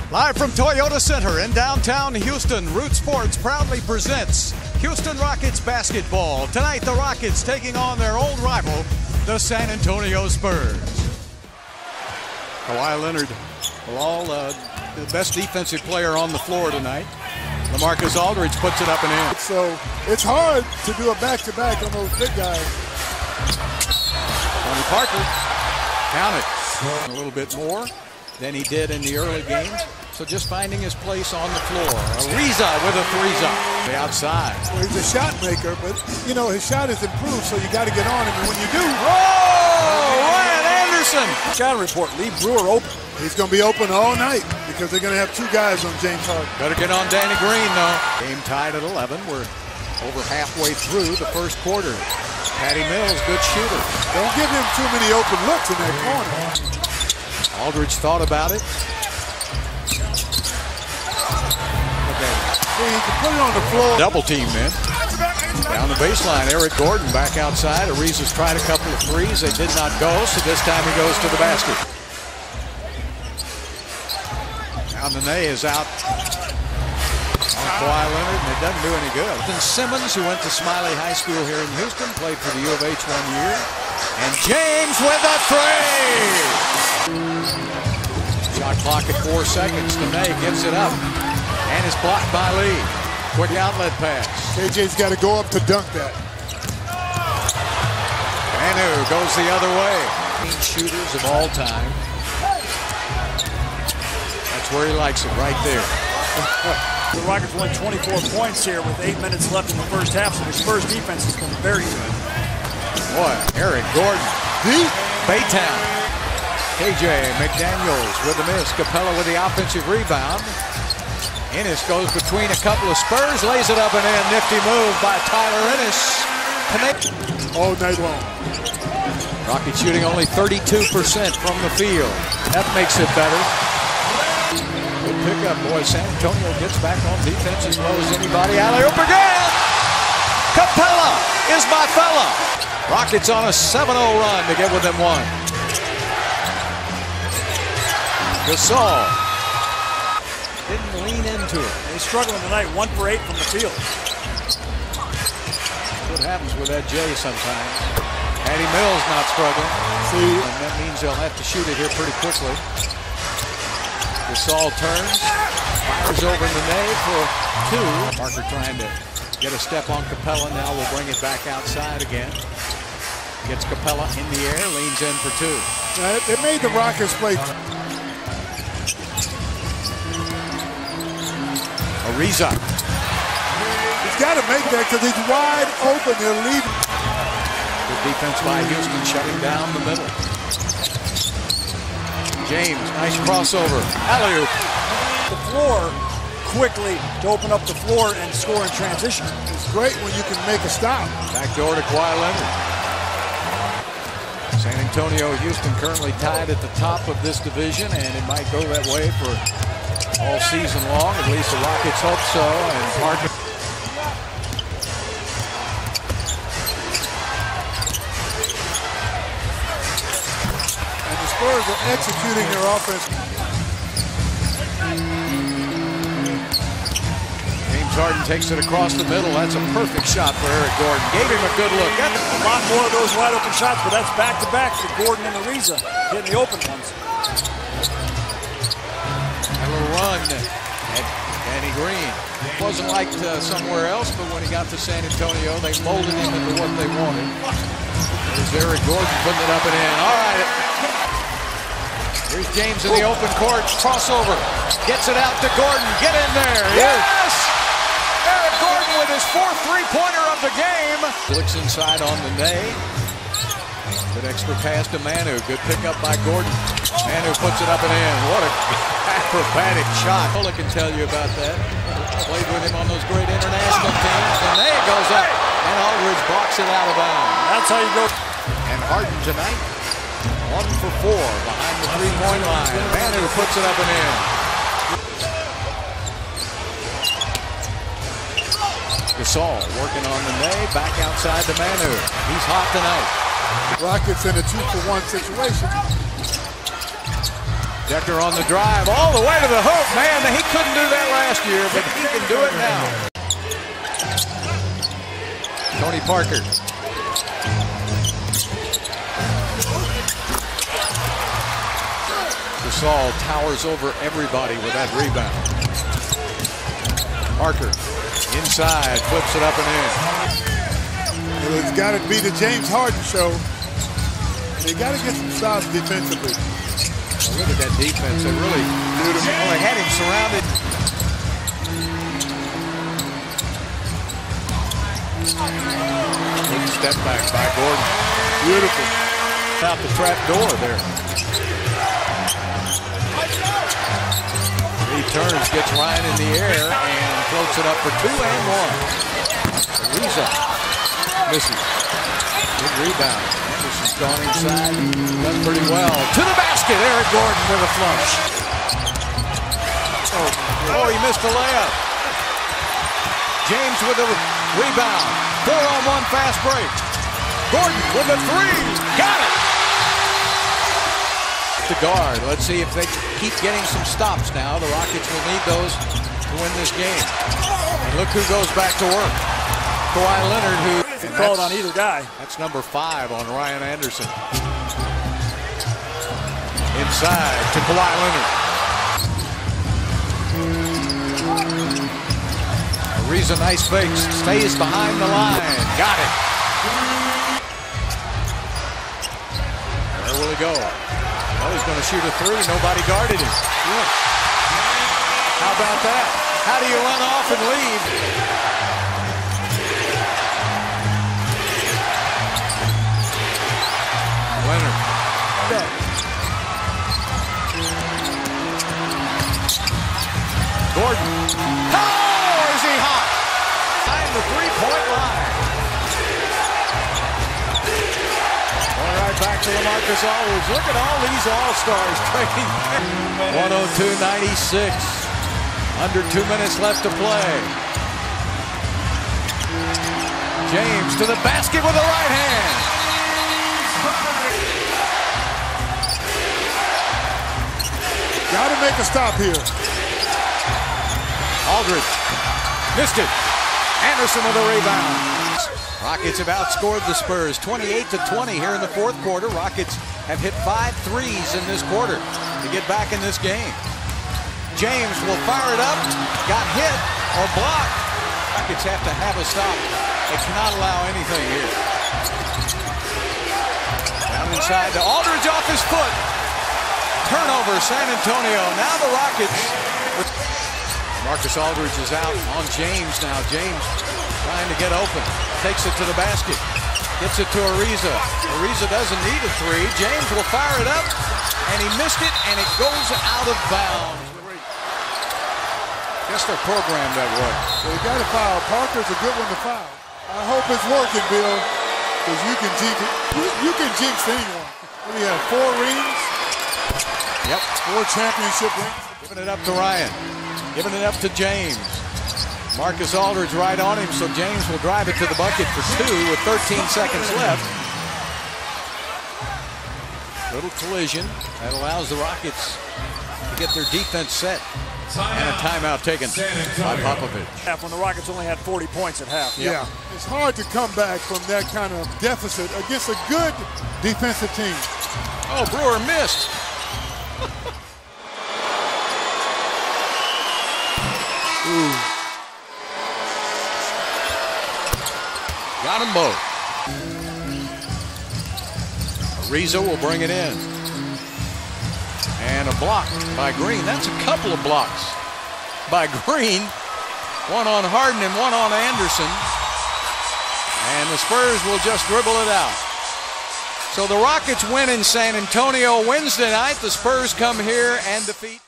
Live from Toyota Center in downtown Houston, Root Sports proudly presents Houston Rockets basketball. Tonight, the Rockets taking on their old rival, the San Antonio Spurs. Kawhi Leonard, the best defensive player on the floor tonight. LaMarcus Aldridge puts it up and in. So it's hard to do a back-to-back on those big guys. Tony Parker, count it. A little bit more than he did in the early games. So just finding his place on the floor. Ariza with a three-shot. The outside. Well, he's a shot maker, but, you know, his shot has improved, so you got to get on him. And when you do... Oh! Ryan Anderson! Shot report, leave Brewer open. He's going to be open all night because they're going to have two guys on James Harden. Better get on Danny Green, though. Game tied at 11. We're over halfway through the first quarter. Patty Mills, good shooter. Don't give him too many open looks in that corner. Aldridge thought about it. See, he can put it on the floor. Double team, man. Down the baseline, Eric Gordon back outside. Ariza's tried a couple of threes. They did not go, so this time he goes to the basket. Now Nene is out on Kawhi Leonard, and it doesn't do any good. Then Simmons, who went to Smiley High School here in Houston, played for the U of H 1 year. And James with a three! Shot clock at 4 seconds. Nene gives it up. And is blocked by Lee. Quick outlet pass. KJ's got to go up to dunk that. Manu goes the other way. Shooters of all time. That's where he likes it, right there. The Rockets won 24 points here with 8 minutes left in the first half, so the Spurs defense has been very good. Boy, Eric Gordon. Deep. Baytown. KJ McDaniels with the miss. Capella with the offensive rebound. Ennis goes between a couple of Spurs, lays it up and in. Nifty move by Tyler Ennis. All night long. Rockets shooting only 32% from the field. That makes it better. Good pickup, boy. San Antonio gets back on defense as well as anybody. Alley-oop again! Capella is my fella. Rockets on a 7-0 run to get within one. Gasol didn't lean into it. He's struggling tonight, 1 for 8 from the field. What happens with that J sometimes. Patty Mills not struggling. See, and that means they'll have to shoot it here pretty quickly. Gasol turns, fires over Nene for 2. Parker trying to get a step on Capella. Now we'll bring it back outside again. Gets Capella in the air, leans in for 2. It made the Rockets play. Ariza. He's got to make that because he's wide open. They're leaving. Good defense by Houston, shutting down the middle. James, nice crossover. Alley-oop. The floor quickly to open up the floor and score in transition. It's great when you can make a stop. Back door to Kawhi Leonard. San Antonio, Houston currently tied at the top of this division, and it might go that way for all season long. At least the Rockets hope so. And Parker. And the Spurs are executing their offense. James Harden takes it across the middle. That's a perfect shot for Eric Gordon. Gave him a good look. A lot more of those wide open shots, but that's back-to-back for Gordon and Ariza hitting the open ones. A little run at Danny Green. Wasn't like somewhere else, but when he got to San Antonio, they molded him into what they wanted. There's Eric Gordon putting it up and in. All right. Here's James in the open court. Crossover. Gets it out to Gordon. Get in there. Yes! Eric Gordon with his 4th three-pointer of the game. Flicks inside on Nene. Good extra pass to Manu. Good pickup by Gordon. Manu puts it up and in. What a acrobatic shot. Ola can tell you about that. Played with him on those great international teams. And there it goes up. And Aldridge blocks it out of bounds. That's how you go. And Harden tonight, 1 for 4 behind the three-point line. Manu puts it up and in. Gasol working on Nene. Back outside to Manu. He's hot tonight. Rockets in a 2-for-1 situation. Decker on the drive, all the way to the hoop. Man, he couldn't do that last year, but he can do it now. Tony Parker. Gasol towers over everybody with that rebound. Parker inside, flips it up and in. Well, it's got to be the James Harden show. They got to get some stops defensively. Well, look at that defense. They really had him surrounded. Good step back by Gordon. Beautiful. Out the trap door there. He turns, gets Ryan in the air, and floats it up for 2 and 1. Ariza misses. Good rebound. Anderson's gone inside. Done pretty well. To the basket. Eric Gordon with a flush. Oh, he missed a layup. James with a rebound. 4-on-1 fast break. Gordon with a 3. Got it. The guard. Let's see if they keep getting some stops now. The Rockets will need those to win this game. And look who goes back to work. Kawhi Leonard, who called on either guy. That's number 5 on Ryan Anderson. Inside to Kawhi Leonard. Ariza, nice fakes, stays behind the line. Got it. Where will he go? Oh, he's going to shoot a 3. Nobody guarded him. Yeah. How about that? How do you run off and leave? Leonard. Gordon. Oh, is he hot? Behind the 3-point line. All right, back to LaMarcus Aldridge. Look at all these all-stars playing. 102-96. Under 2 minutes left to play. James to the basket with the right hand. Got to make a stop here. Aldridge missed it. Anderson with a rebound. Rockets have outscored the Spurs 28-20 here in the 4th quarter. Rockets have hit 5 threes in this quarter to get back in this game. James will fire it up. Got hit or blocked. Rockets have to have a stop. They cannot allow anything here. Down inside to Aldridge off his foot. Turnover, San Antonio. Now the Rockets. Marcus Aldridge is out on James now. James trying to get open. Takes it to the basket. Gets it to Ariza. Ariza doesn't need a 3. James will fire it up. And he missed it, and it goes out of bounds. Guess they're programmed that way. So you got to foul. Parker's a good one to foul. I hope it's working, Bill, because you can jinx it. You can jinx anyone. We have 4 rings. Yep. 4 championship rings. Giving it up to Ryan. Giving it up to James. Marcus Aldridge right on him, so James will drive it to the bucket for 2 with 13 seconds left. Little collision that allows the Rockets to get their defense set. And a timeout taken by Popovich. When the Rockets only had 40 points at half. Yeah, it's hard to come back from that kind of deficit against a good defensive team. Oh, Brewer missed. Ooh. Got them both. Ariza will bring it in. And a block by Green. That's a couple of blocks by Green. One on Harden and one on Anderson. And the Spurs will just dribble it out. So the Rockets win in San Antonio Wednesday night. The Spurs come here and defeat